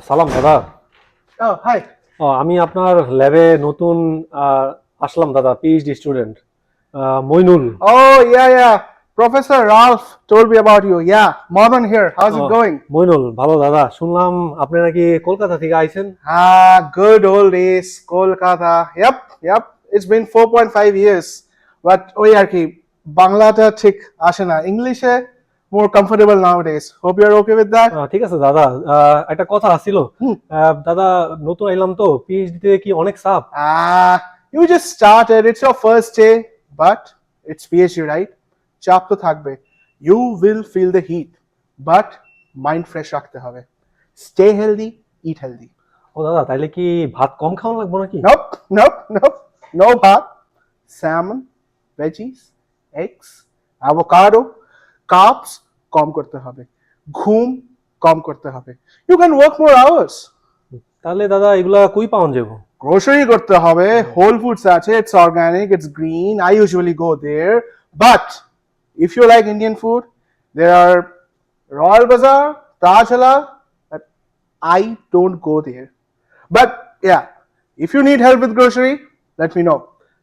সালাম দাদা। Oh, hi. আমি আপনার ল্যাবে নতুন আসলাম দাদা, PhD student Moinul. Oh, yeah. Professor Ralph told me about you. Yeah, Mormon here. How's it going? Moinul ভালো দাদা, শুনলাম আপনি নাকি কলকাতা থেকে আইছেন। Good old days, Kolkata. Yep. It's been 4.5 years. But ওই আর কি বাংলাটা ঠিক আসে না, ইংলিশে more comfortable nowadays. Hope you're okay with that. ঠিক আছে দাদা, একটা কথা ছিল। দাদা নতুন আইলাম তো, পিএইচডি তে কি অনেক চাপ? You just started. It's your first day, but it's PhD, right? চাপ তো থাকবে. You will feel the heat, but mind fresh রাখতে হবে. Stay healthy, eat healthy. ও দাদা, তাইলে কি ভাত কম খাওয়া লাগবে নাকি? Nope. No ভাত. Salmon, veggies, eggs, avocado, carbs কম করতে হবে. ঘুম কম করতে হবে. You can work more hours. তাহলে দাদা এগুলা কই পাওয়া যাবে? Grocery করতে হবে. Whole Foods আছে. It's organic. It's green. I usually go there. But if you like Indian food, there are Royal Bazaar, Taj Halal. But I don't go there. But yeah, if you need help with grocery, let me know.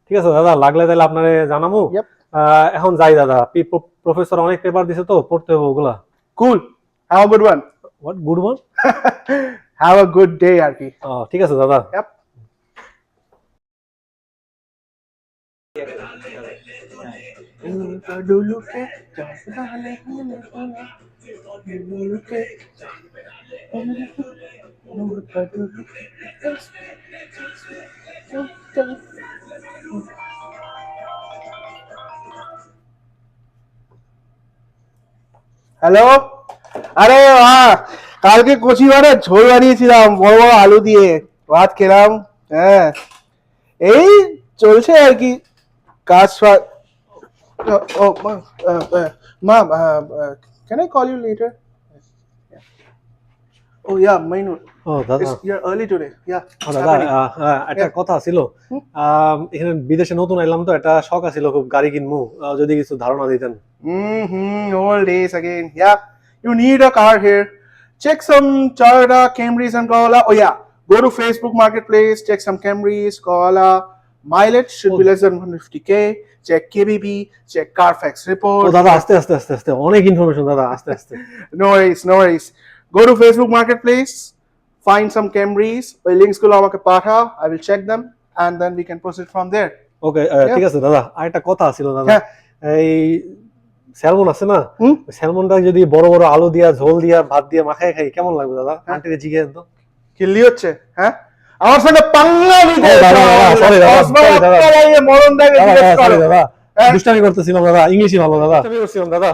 ঠিক আছে দাদা, লাগলে তাহলে আপনারে জানাবো। Yep. এখন যাই দাদা, প্রফেসর অনেক পেপার দিছে তো, পড়তে হবে ওগুলা। Cool. Have a good one. What good one? Have a good day, Arki. ঠিক আছে দাদা। Yep. হ্যালো, আরে কালকে কচি ঝোল বানিয়েছিলাম বড় বড় আলু দিয়ে, ভাত খেলাম। হ্যাঁ, এই চলছে আর কি কাজ। Mom, can I call you later? Oh yeah, Mainul. দাদা, You're early today. Yeah. দাদা একটা কথা ছিল। এখানে বিদেশে নতুন আইলাম তো, একটা শখ আছিল খুব গাড়ি কিনবো, যদি কিছু ধারণা দিতেন। Old days again. Yeah, you need a car here. Check some Toyota Camrys and Corolla. Oh yeah, go to Facebook Marketplace. Check some Camrys, Corolla. Mileage should be less than 150k. Check KBB. Check Carfax report. দাদা আস্তে আস্তে অনেক information দাদা, আস্তে। No worries. Go to Facebook Marketplace. Find some Camrys. ওই links গুলো আমাকে পাঠাও. I will check them and then we can proceed from there. ওকে, ঠিক আছে দাদা। আর একটা কথা ছিল দাদা, এই স্যালমন আছে না, স্যালমনটা যদি বড় বড় আলু দিয়া, ঝোল দিয়া, ভাত দিয়া মাখায় খাই কেমন লাগবে দাদা? আন্টিরে জিজ্ঞেস তো। কিল্লি হচ্ছে? হ্যাঁ, আমার সঙ্গে পাঙ্গা নিতে মরণ দাদা, দুষ্টামি করতেছিলাম দাদা, ইংলিশই ভালো দাদা।